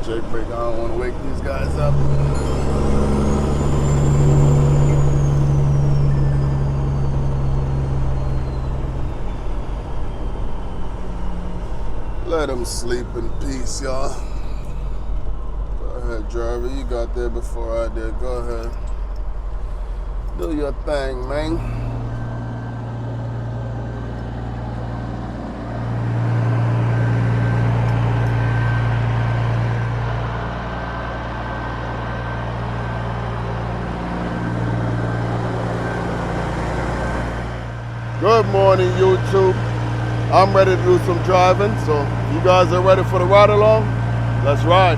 Jake brake. I don't want to wake these guys up. Let them sleep in peace, y'all. Go ahead, driver. You got there before I did. Go ahead. Do your thing, man. Good morning, YouTube. I'm ready to do some driving, so you guys are ready for the ride along? Let's ride.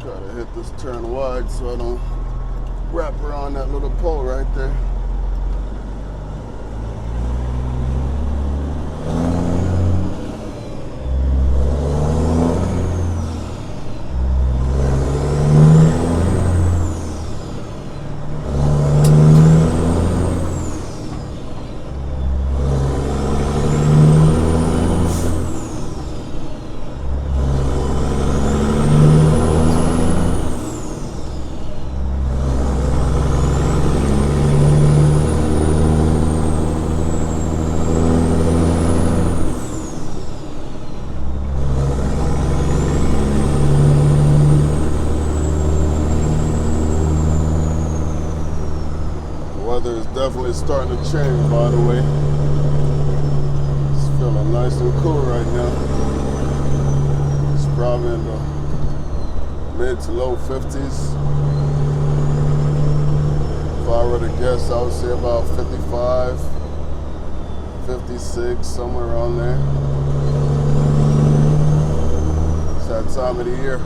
Gotta hit this turn wide so I don't wrap around that little pole right there. Weather is definitely starting to change, by the way. It's feeling nice and cool right now. It's probably in the mid to low 50s. If I were to guess, I would say about 55, 56, somewhere around there. It's that time of the year.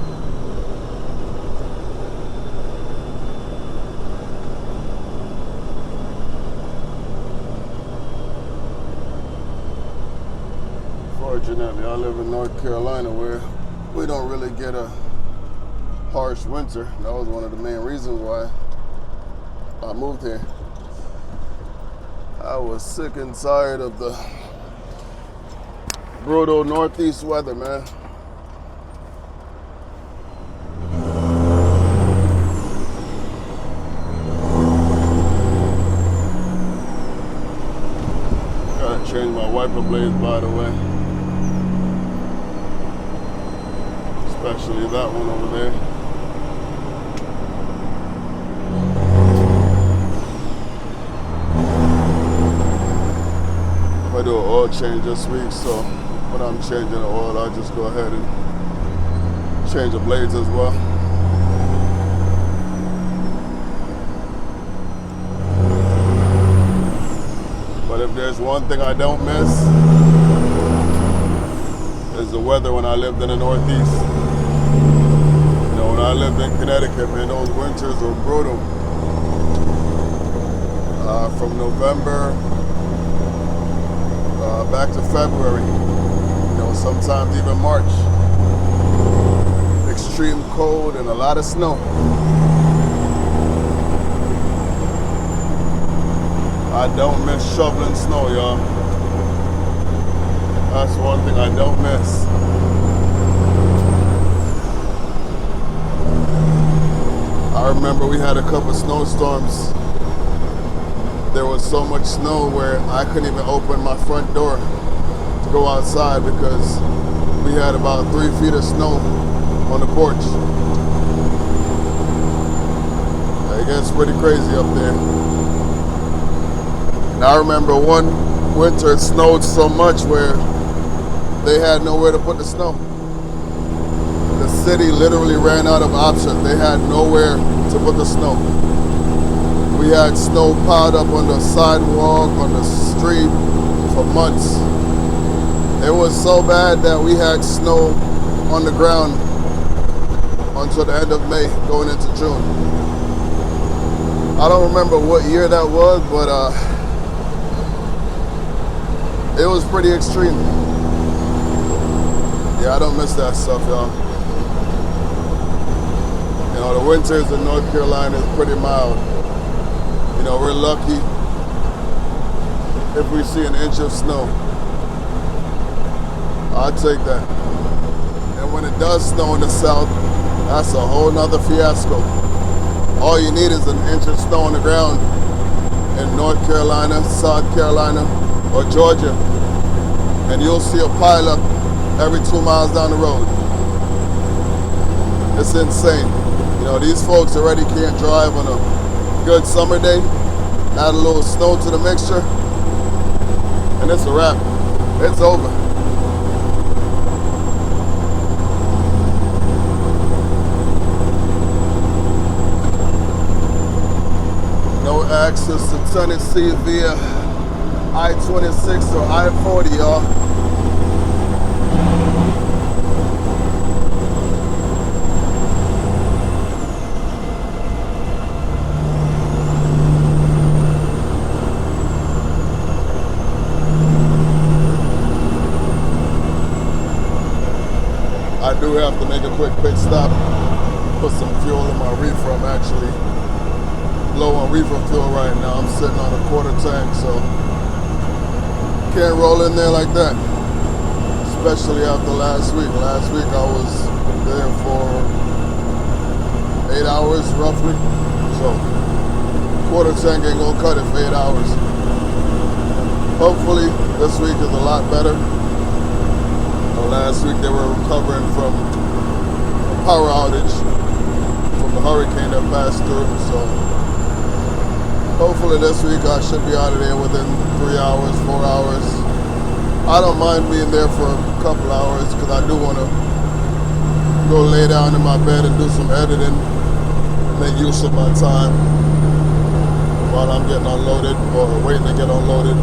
Fortunately, I live in North Carolina where we don't really get a harsh winter. That was one of the main reasons why I moved here. I was sick and tired of the brutal northeast weather, man. Gotta change my wiper blades, by the way. Especially that one over there. I do an oil change this week, so when I'm changing the oil, I just go ahead and change the blades as well. But if there's one thing I don't miss, is the weather when I lived in the Northeast. When I lived in Connecticut, man, those winters were brutal. From November back to February, sometimes even March. Extreme cold and a lot of snow. I don't miss shoveling snow, y'all. That's one thing I don't miss. I remember we had a couple of snowstorms. There was so much snow where I couldn't even open my front door to go outside because we had about 3 feet of snow on the porch. It gets pretty crazy up there. And I remember one winter it snowed so much where they had nowhere to put the snow. The city literally ran out of options. They had nowhere to put the snow. We had snow piled up on the sidewalk, on the street for months. It was so bad that we had snow on the ground until the end of May, going into June. I don't remember what year that was, but it was pretty extreme. Yeah, I don't miss that stuff, y'all. You know, the winters in North Carolina is pretty mild. You know, we're lucky if we see an inch of snow. I'll take that. And when it does snow in the south, that's a whole nother fiasco. All you need is an inch of snow on the ground in North Carolina, South Carolina, or Georgia, and you'll see a pileup every 2 miles down the road. It's insane. You know, these folks already can't drive on a good summer day. Add a little snow to the mixture, and it's a wrap. It's over. No access to Tennessee via I-26 or I-40, y'all. I do have to make a quick pit stop, put some fuel in my reefer. I'm actually low on reefer fuel right now. I'm sitting on a quarter tank, so can't roll in there like that, especially after last week. Last week I was there for 8 hours roughly, so quarter tank ain't gonna cut it for 8 hours. Hopefully this week is a lot better. Last week they were recovering from a power outage from the hurricane that passed through, so hopefully this week I should be out of there within 3 hours, 4 hours. I don't mind being there for a couple hours because I do want to go lay down in my bed and do some editing, make use of my time while I'm getting unloaded or waiting to get unloaded.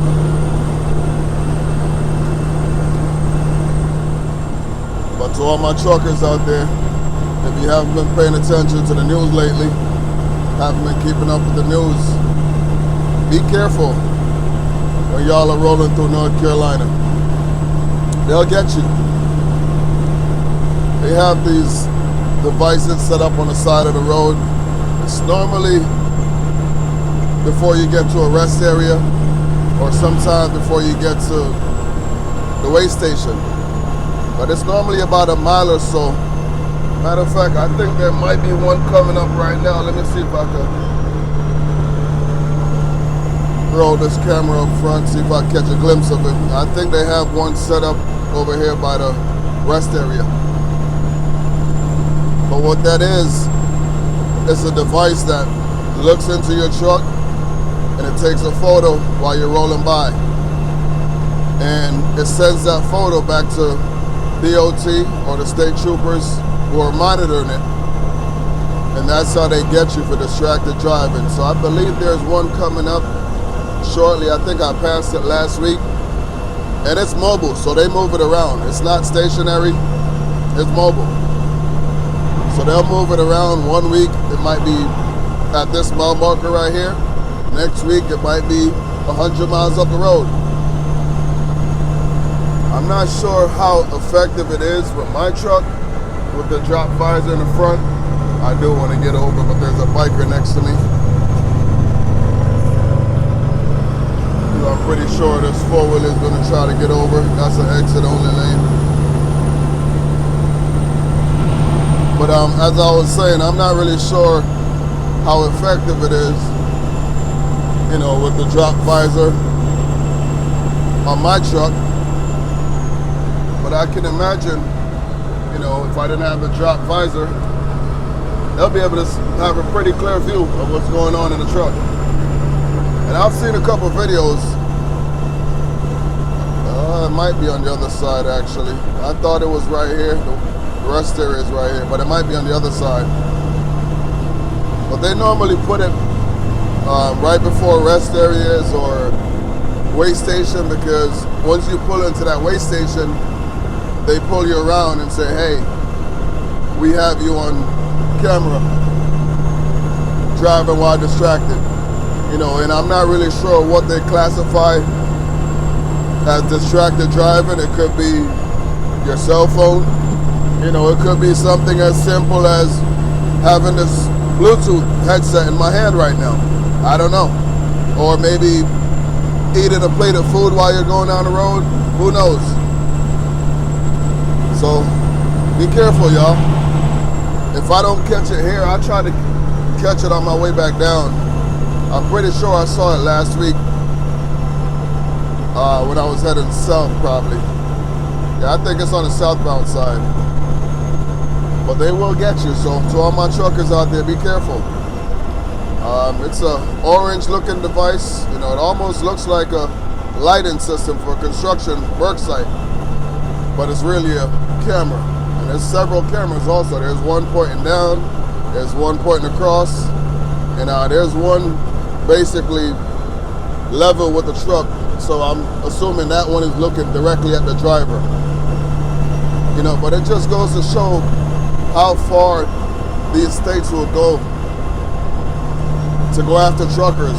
But to all my truckers out there, if you haven't been paying attention to the news lately, haven't been keeping up with the news, be careful when y'all are rolling through North Carolina. They'll get you. They have these devices set up on the side of the road. It's normally before you get to a rest area or sometimes before you get to the way station. But it's normally about a mile or so. Matter of fact, I think there might be one coming up right now. Let me see if I can roll this camera up front, see if I can catch a glimpse of it. I think they have one set up over here by the rest area. But what that is a device that looks into your truck and it takes a photo while you're rolling by. And it sends that photo back to DOT or the state troopers who are monitoring it, and that's how they get you for distracted driving. So I believe there's one coming up shortly. I think I passed it last week, and it's mobile, so they move it around. It's not stationary, it's mobile. So they'll move it around. 1 week it might be at this mile marker right here. Next week it might be 100 miles up the road. I'm not sure how effective it is with my truck with the drop visor in the front. I do want to get over, but there's a biker next to me. So I'm pretty sure this four-wheeler is going to try to get over. That's an exit-only lane. But as I was saying, I'm not really sure how effective it is, you know, with the drop visor on my truck. But I can imagine, you know, if I didn't have the drop visor, they'll be able to have a pretty clear view of what's going on in the truck. And I've seen a couple of videos. It might be on the other side, actually. I thought it was right here. The rest area is right here, but it might be on the other side. But they normally put it right before rest areas or way station, because once you pull into that way station, they pull you around and say, hey, we have you on camera driving while distracted. You know, and I'm not really sure what they classify as distracted driving. It could be your cell phone. You know, it could be something as simple as having this Bluetooth headset in my hand right now. I don't know. Or maybe eating a plate of food while you're going down the road. Who knows? So be careful, y'all. If I don't catch it here, I'll try to catch it on my way back down. I'm pretty sure I saw it last week when I was heading south, probably. Yeah, I think it's on the southbound side. But they will get you, so to all my truckers out there, be careful. It's a orange-looking device. You know, it almost looks like a lighting system for a construction work site, but it's really a camera. And there's several cameras also. There's one pointing down, there's one pointing across, and there's one basically level with the truck. So I'm assuming that one is looking directly at the driver. You know, but it just goes to show how far these states will go to go after truckers.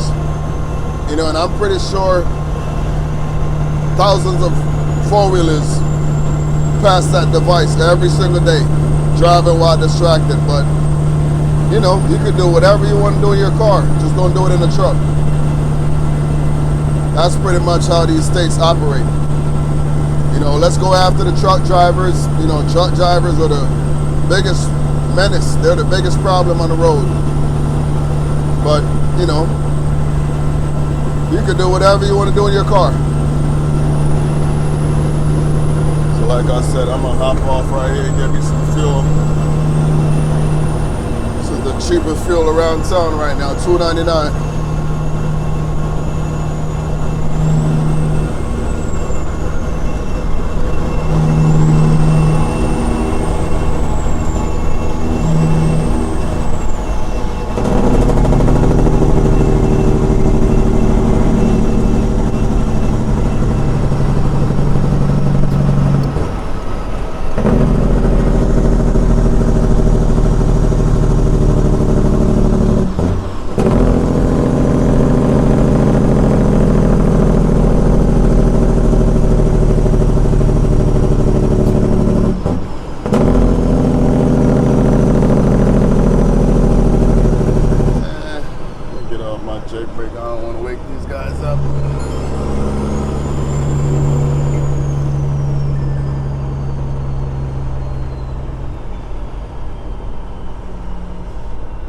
You know, and I'm pretty sure thousands of four-wheelers pass that device every single day, driving while distracted. But, you know, you can do whatever you want to do in your car, just don't do it in the truck. That's pretty much how these states operate. You know, let's go after the truck drivers. You know, truck drivers are the biggest menace. They're the biggest problem on the road. But, you know, you can do whatever you want to do in your car. So like I said, I'm going to hop off right here and get me some fuel. This is the cheapest fuel around town right now, $2.99.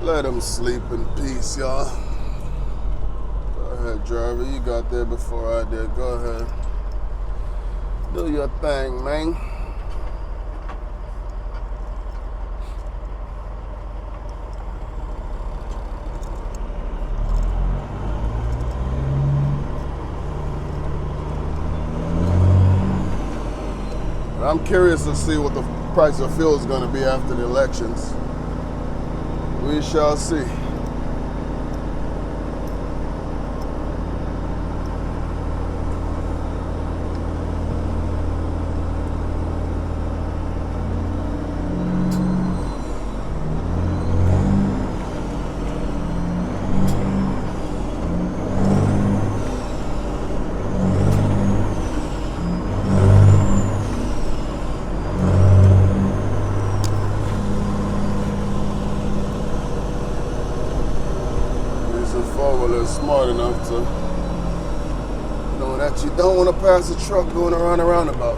Let them sleep in peace, y'all. Go ahead, driver. You got there before I did. Go ahead. Do your thing, man. I'm curious to see what the price of fuel is going to be after the elections. We shall see. Smart enough to know that you don't want to pass a truck going around a roundabout.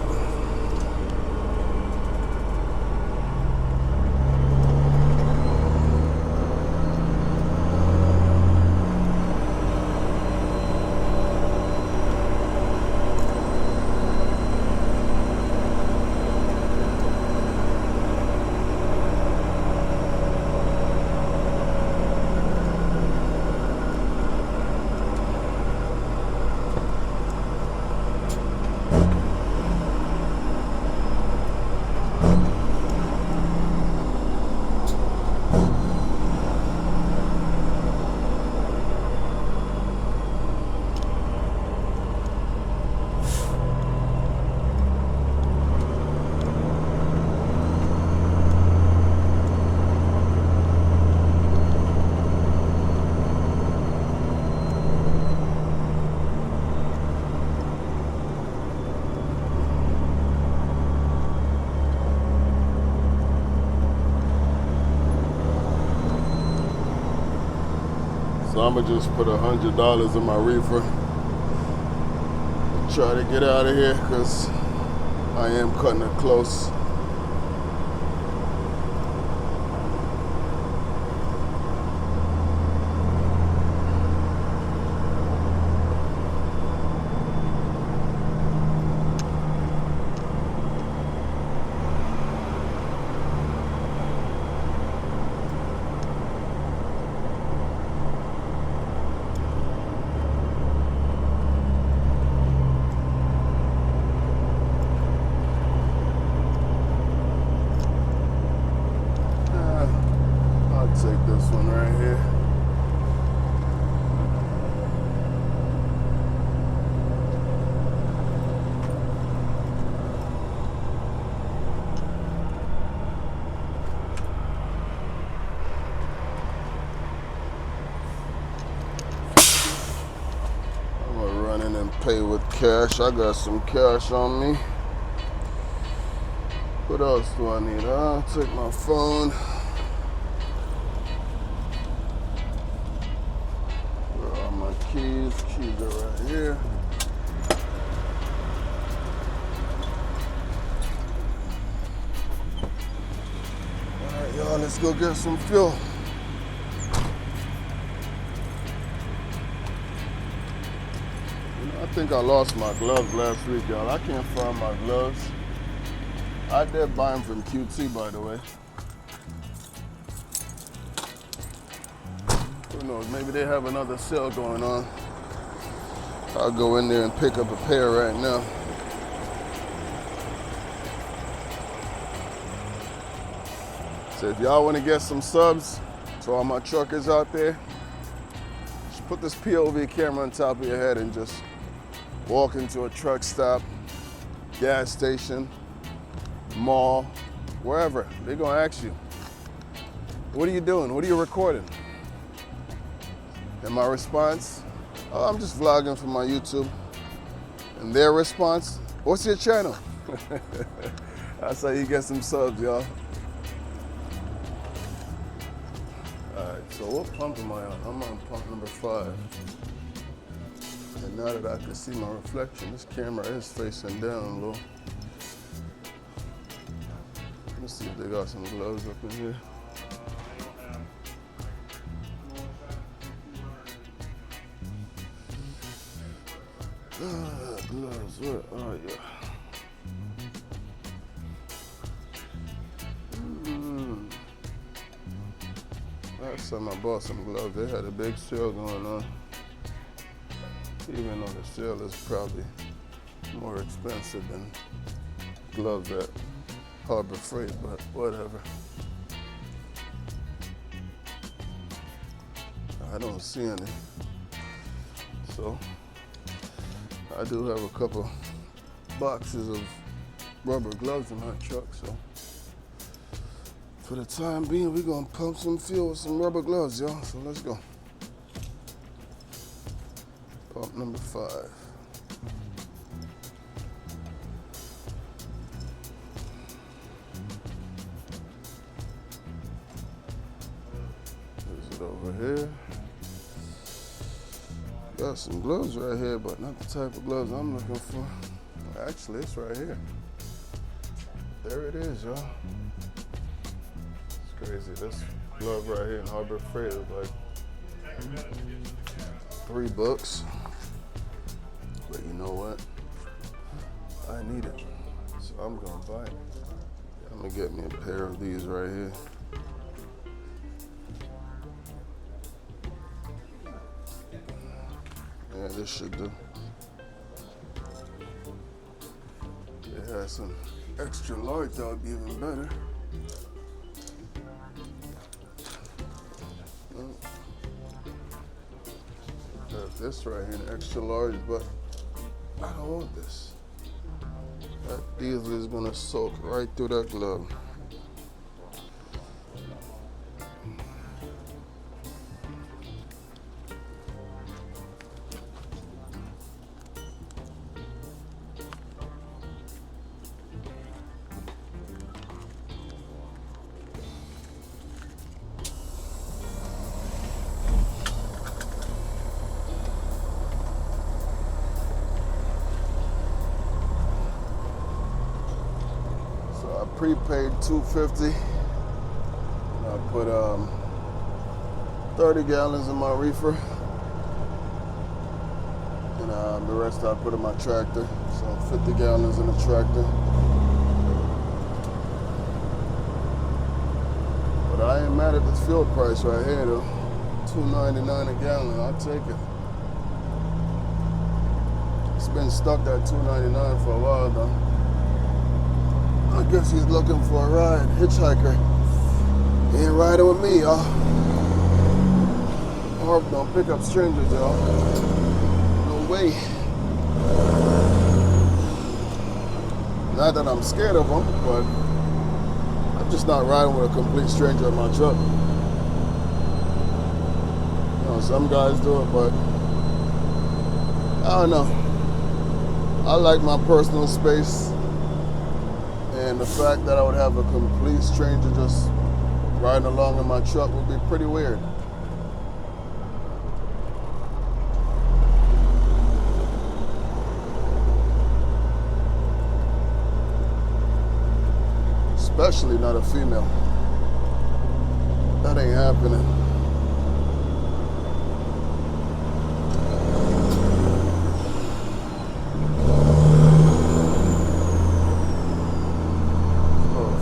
So I'm gonna just put $100 in my reefer. Try to get out of here because I am cutting it close. Take this one right here. I'm gonna run in and pay with cash. I got some cash on me. What else do I need? I'll take my phone. Keys are right here. All right, y'all, let's go get some fuel. I think I lost my gloves last week, y'all. I can't find my gloves. I did buy them from QT, by the way. Who knows, maybe they have another sale going on. I'll go in there and pick up a pair right now. So if y'all want to get some subs to all my truckers out there, just put this POV camera on top of your head and just walk into a truck stop, gas station, mall, wherever. They're gonna ask you, what are you doing? What are you recording? And my response, oh, I'm just vlogging for my YouTube. And their response, what's your channel? That's how you get some subs, y'all. All right, so what pump am I on? I'm on pump number 5. And now that I can see my reflection, this camera is facing down a little. Let's see if they got some gloves up in here. Gloves, where are you? Last time I bought some gloves, they had a big sale going on. Even though the sale is probably more expensive than gloves at Harbor Freight, but whatever. I don't see any. So I do have a couple boxes of rubber gloves in my truck, so for the time being, we're gonna pump some fuel with some rubber gloves, y'all. So let's go. Pump number 5. Is it over here? Got some gloves right here, but not the type of gloves I'm looking for. Actually, it's right here. There it is, y'all. It's crazy. This glove right here in Harbor Freight is like $3. But you know what? I need it. So I'm gonna buy it. I'm gonna get me a pair of these right here. Yeah, this should do. It has some extra large, that would be even better. Have this right here, an extra large, but I don't want this. That diesel is gonna soak right through that glove. prepaid $2.50. I put 30 gallons in my reefer, and the rest I put in my tractor. So 50 gallons in the tractor. But I ain't mad at this fuel price right here though. $2.99 a gallon. I'll take it. It's been stuck at $2.99 for a while though. I guess he's looking for a ride. Hitchhiker. He ain't riding with me, y'all. Harp don't pick up strangers, y'all. No way. Not that I'm scared of them, but I'm just not riding with a complete stranger in my truck. You know, some guys do it, but I don't know. I like my personal space, and the fact that I would have a complete stranger just riding along in my truck would be pretty weird. Especially not a female. That ain't happening.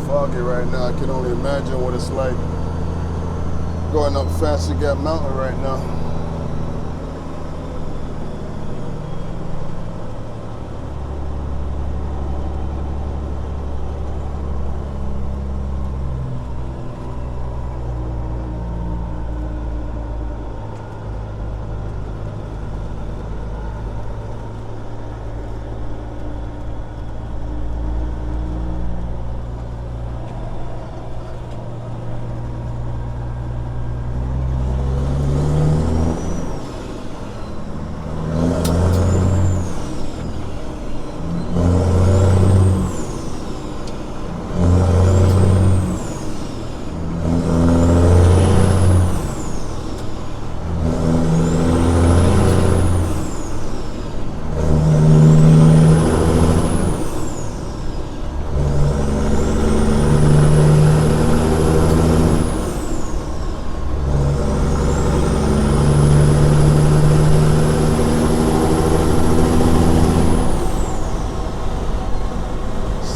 Foggy right now. I can only imagine what it's like going up Fancy Gap Mountain right now.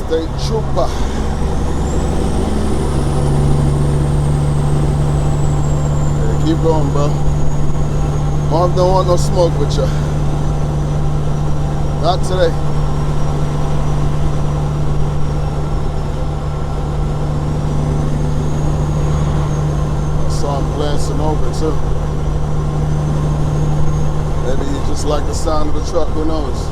State Trooper. Yeah, keep going, bro. Mom don't want no smoke with you. Not today. I saw him glancing over too. Maybe he just liked the sound of the truck, who knows?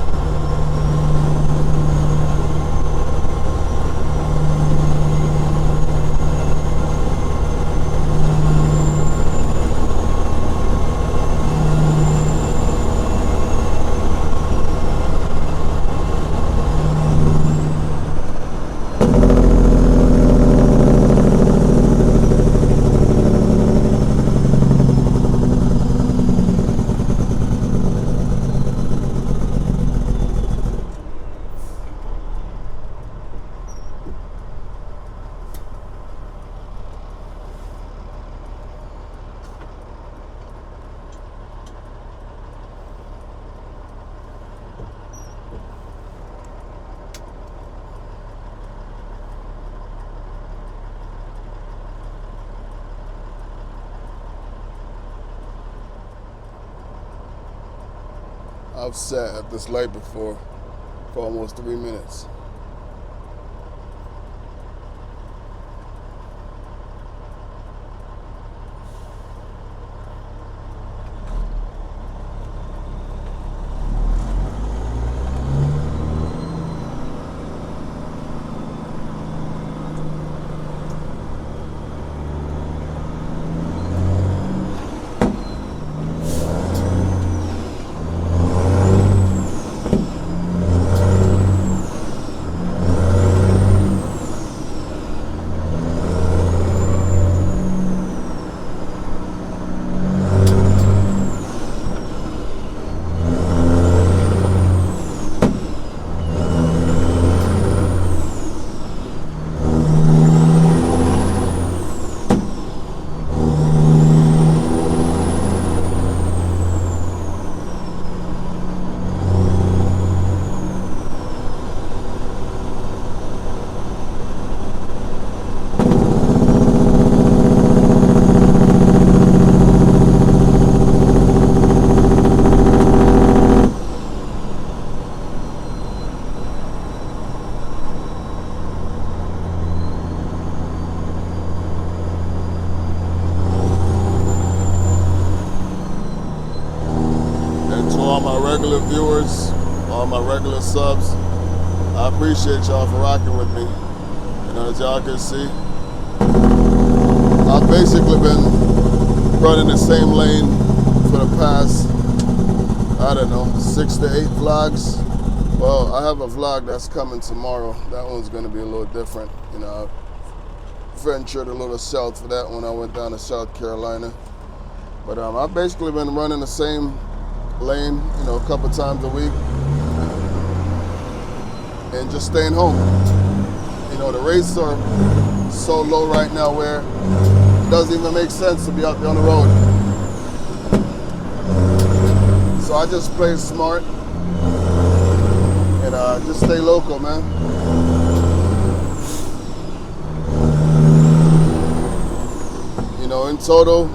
I've sat at this light before for almost 3 minutes. all my regular viewers, all my regular subs. I appreciate y'all for rocking with me. You know, as y'all can see, I've basically been running the same lane for the past, I don't know, 6 to 8 vlogs. Well, I have a vlog that's coming tomorrow. That one's gonna be a little different. You know, I ventured a little south for that one. I went down to South Carolina. But I've basically been running the same lane, you know, a couple times a week. And just staying home. You know, the rates are so low right now where it doesn't even make sense to be out there on the road. So I just play smart and just stay local, man. You know, in total,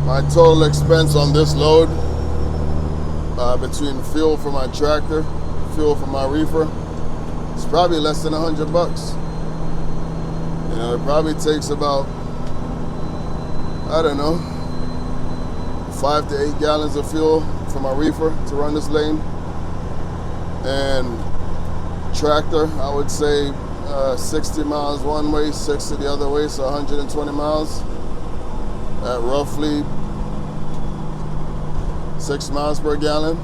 my total expense on this load, between fuel for my tractor, fuel for my reefer, it's probably less than $100. You know, it probably takes about, I don't know, 5 to 8 gallons of fuel for my reefer to run this lane. And tractor, I would say 60 miles one way, 60 the other way, so 120 miles at roughly 6 miles per gallon.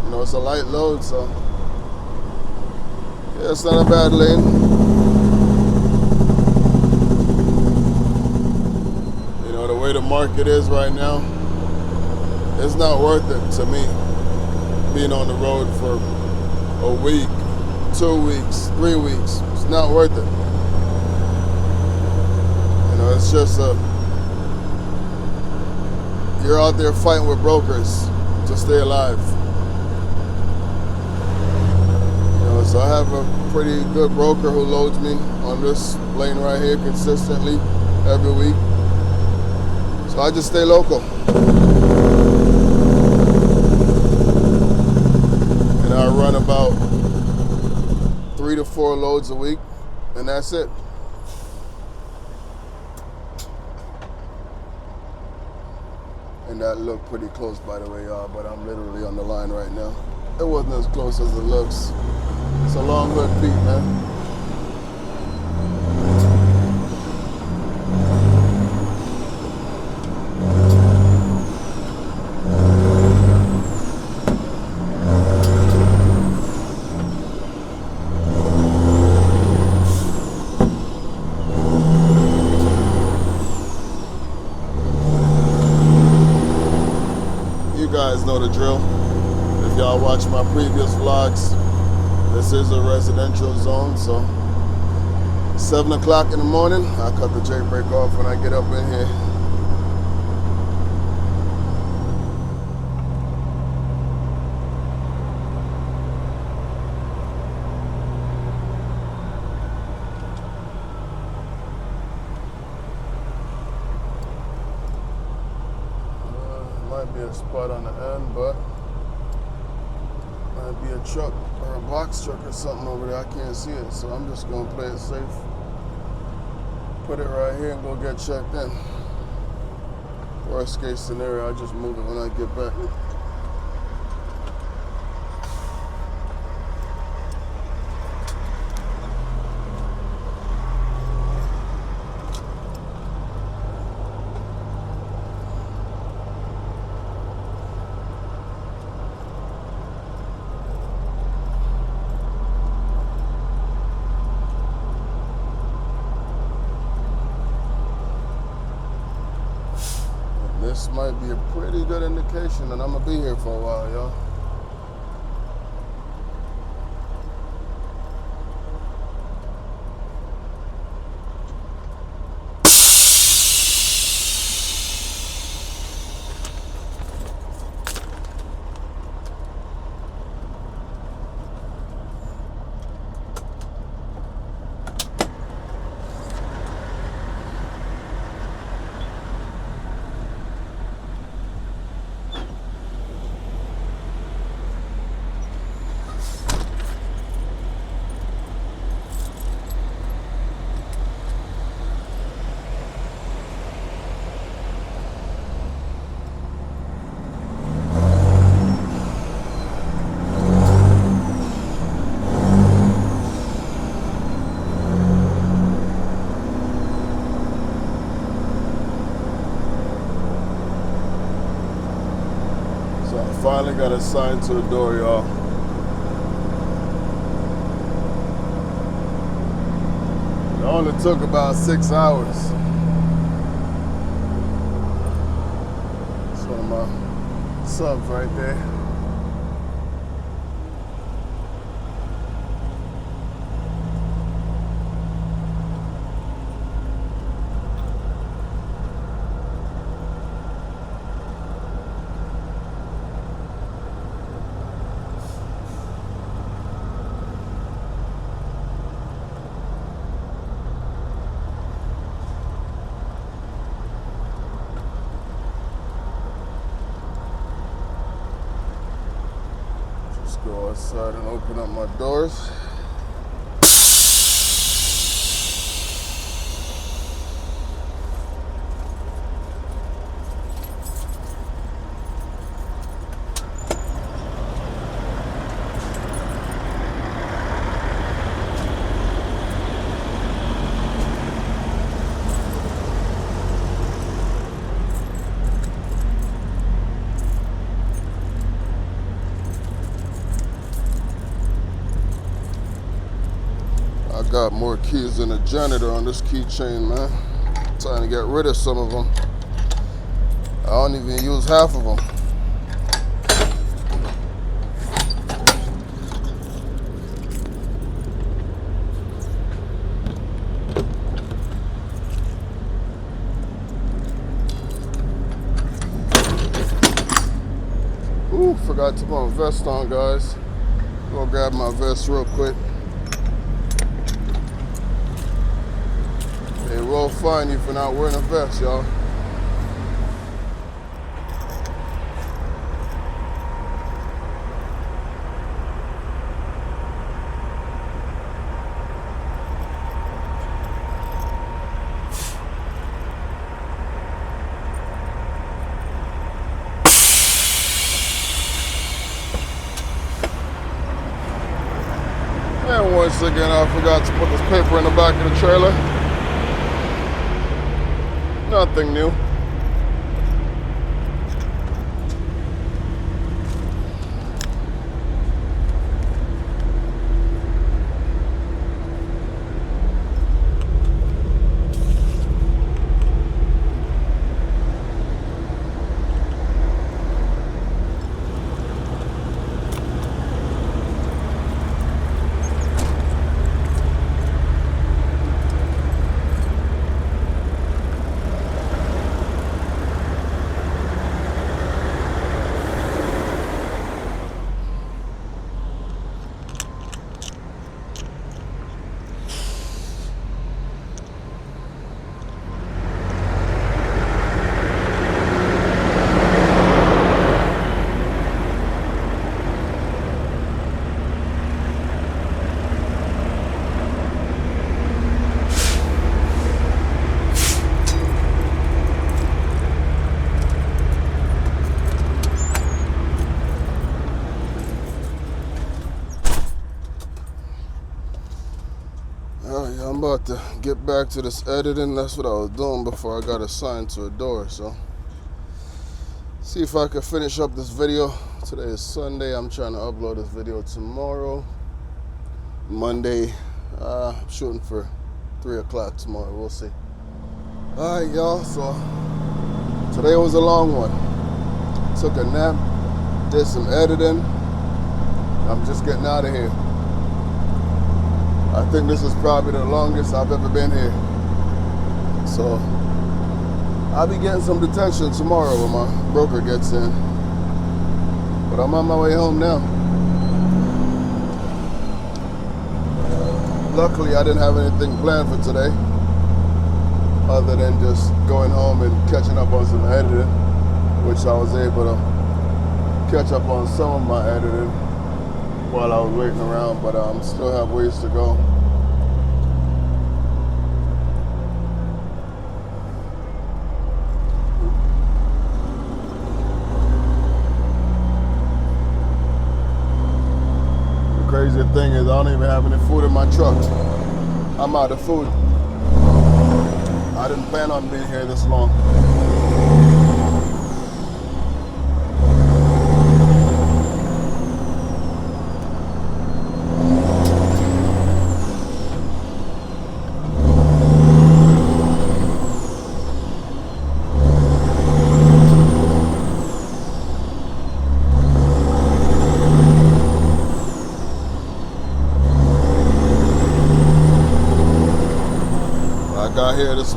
You know, it's a light load, so yeah, it's not a bad lane. You know, the way the market is right now, it's not worth it to me being on the road for a week, 2 weeks, 3 weeks. It's not worth it. You know, it's just you're out there fighting with brokers to stay alive. You know, so I have a pretty good broker who loads me on this lane right here consistently every week. So I just stay local. And I run about 3 to 4 loads a week, and that's it. And that looked pretty close, by the way, y'all, but I'm literally on the line right now. It wasn't as close as it looks. It's a long hood beat, man. You guys know the drill. If y'all watch my previous vlogs, this is a residential zone, so 7 o'clock in the morning, I cut the J brake off when I get up in here. Might be a spot on the end, but might be a truck or a box truck or something over there. I can't see it, so I'm just gonna play it safe. Put it right here and go get checked in. Worst case scenario, I just move it when I get back. This might be a pretty good indication that I'm gonna be here for a while, y'all. Finally got assigned to a door, y'all. It only took about 6 hours. It's one of my subs right there. Go outside and open up my doors. I got more keys than a janitor on this keychain, man. I'm trying to get rid of some of them. I don't even use half of them. Ooh, forgot to put my vest on, guys. Go grab my vest real quick. They will fine you for not wearing a vest, y'all. And once again, I forgot to put this paper in the back of the trailer. Nothing new. I'm about to get back to this editing. That's what I was doing before I got assigned to a door. So, see if I can finish up this video. Today is Sunday. I'm trying to upload this video tomorrow. Monday, I'm shooting for 3 o'clock tomorrow. We'll see. All right, y'all. So, today was a long one. Took a nap, did some editing. I'm just getting out of here. I think this is probably the longest I've ever been here. So, I'll be getting some detention tomorrow when my broker gets in. But I'm on my way home now. Luckily, I didn't have anything planned for today, other than just going home and catching up on some editing, which I was able to catch up on some of my editing while I was waiting around, but I still have ways to go. The crazy thing is I don't even have any food in my truck. I'm out of food. I didn't plan on being here this long.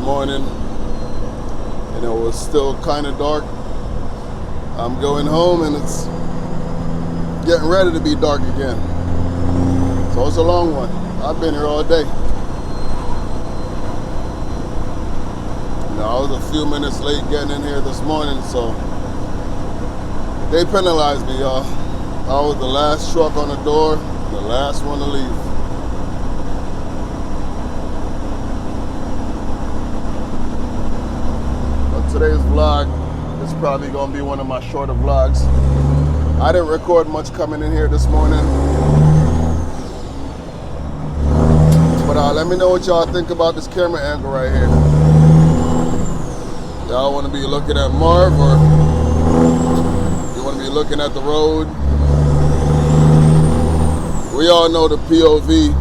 morning, and it was still kind of dark. I'm going home, and it's getting ready to be dark again. So it's a long one. I've been here all day. I was a few minutes late getting in here this morning, so they penalized me, y'all. I was the last truck on the door, the last one to leave. But today's vlog is probably going to be one of my shorter vlogs. I didn't record much coming in here this morning. But let me know what y'all think about this camera angle right here. Y'all want to be looking at Marv, or you want to be looking at the road? We all know the POV.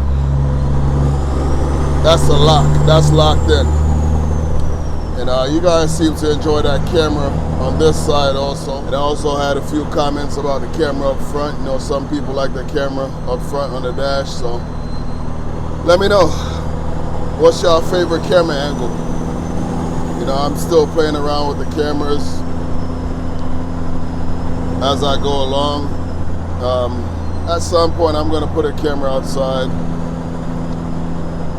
That's a lock. That's locked in. And you guys seem to enjoy that camera on this side also. And I also had a few comments about the camera up front. You know, some people like the camera up front on the dash. So let me know, what's your favorite camera angle? You know, I'm still playing around with the cameras as I go along. At some point, I'm going to put a camera outside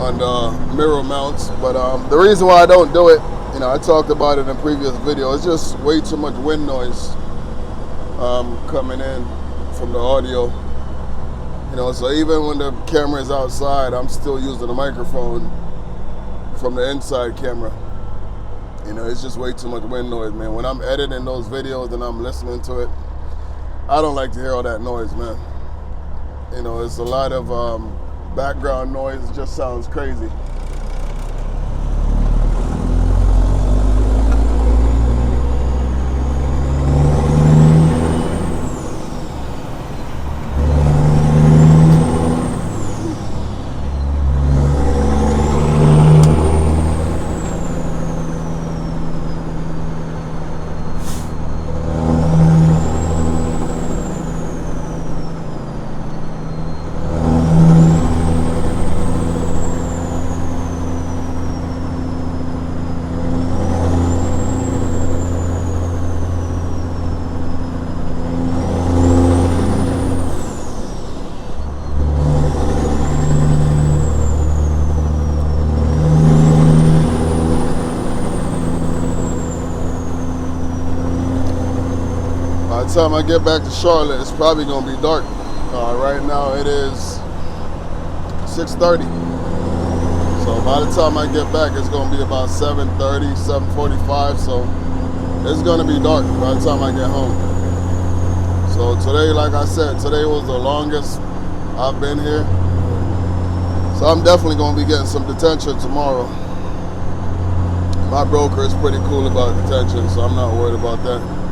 on the mirror mounts. But the reason why I don't do it, you know, I talked about it in a previous video, it's just way too much wind noise coming in from the audio. You know, so even when the camera is outside, I'm still using the microphone from the inside camera. You know, it's just way too much wind noise, man. When I'm editing those videos and I'm listening to it, I don't like to hear all that noise, man. You know, it's a lot of background noise. It just sounds crazy. By the time I get back to Charlotte, it's probably going to be dark. Right now it is 6:30. So by the time I get back, it's going to be about 7:30, 7:45. So it's going to be dark by the time I get home. So today, like I said, today was the longest I've been here. So I'm definitely going to be getting some detention tomorrow. My broker is pretty cool about detention, so I'm not worried about that.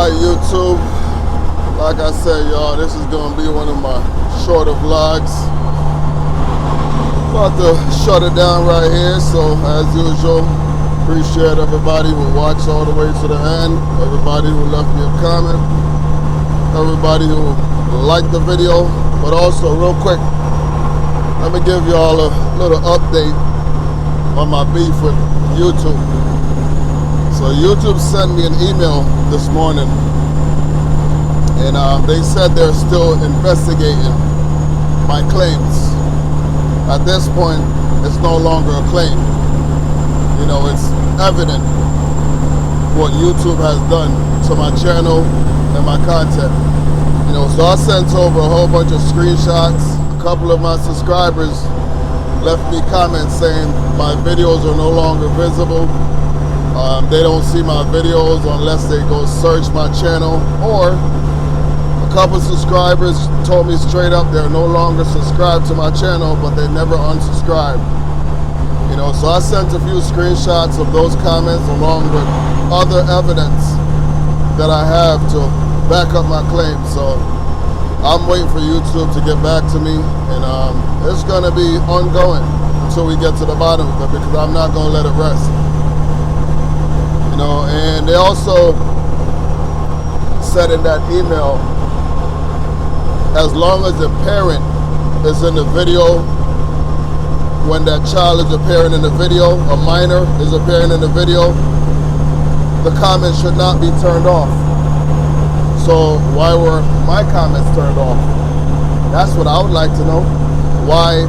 YouTube, like I said, y'all, this is going to be one of my shorter vlogs. About to shut it down right here. So as usual, appreciate everybody who watched all the way to the end, everybody who left me a comment, everybody who liked the video. But also, real quick, Let me give you all a little update on my beef with YouTube. So YouTube sent me an email this morning, and they said they're still investigating my claims. At this point, it's no longer a claim. You know, it's evident what YouTube has done to my channel and my content. You know, so I sent over a whole bunch of screenshots. A couple of my subscribers left me comments saying my videos are no longer visible. They don't see my videos unless they go search my channel, or a couple subscribers told me straight up they're no longer subscribed to my channel, but they never unsubscribed. You know, so I sent a few screenshots of those comments along with other evidence that I have to back up my claim. So I'm waiting for YouTube to get back to me, and it's gonna be ongoing until we get to the bottom of it, because I'm not gonna let it rest. You know, and they also said in that email, as long as the parent is in the video, when that child is appearing in the video, a minor is appearing in the video, the comments should not be turned off. So why were my comments turned off? That's what I would like to know. Why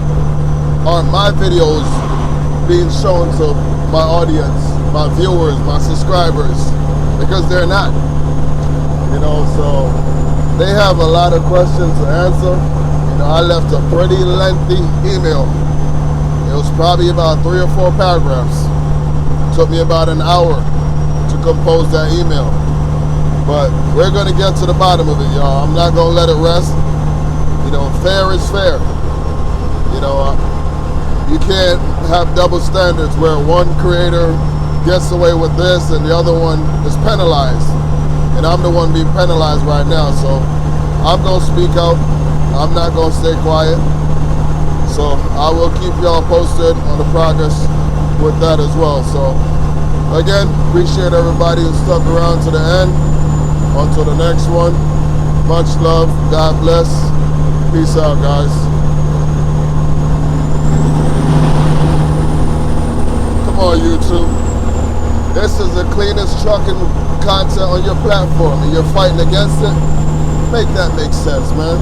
aren't my videos being shown to my audience, my viewers, my subscribers? Because they're not. You know, so they have a lot of questions to answer. You know, I left a pretty lengthy email. It was probably about 3 or 4 paragraphs. It took me about an hour to compose that email. But we're gonna get to the bottom of it, y'all. I'm not gonna let it rest. You know, fair is fair. You know, you can't have double standards where one creator gets away with this and the other one is penalized. And I'm the one being penalized right now, so I'm gonna speak out. I'm not gonna stay quiet. So I will keep y'all posted on the progress with that as well. So again, appreciate everybody who stuck around to the end. Until the next one, much love, God bless, peace out, guys. Come on, YouTube. This is the cleanest trucking content on your platform, and you're fighting against it. Make that make sense, man.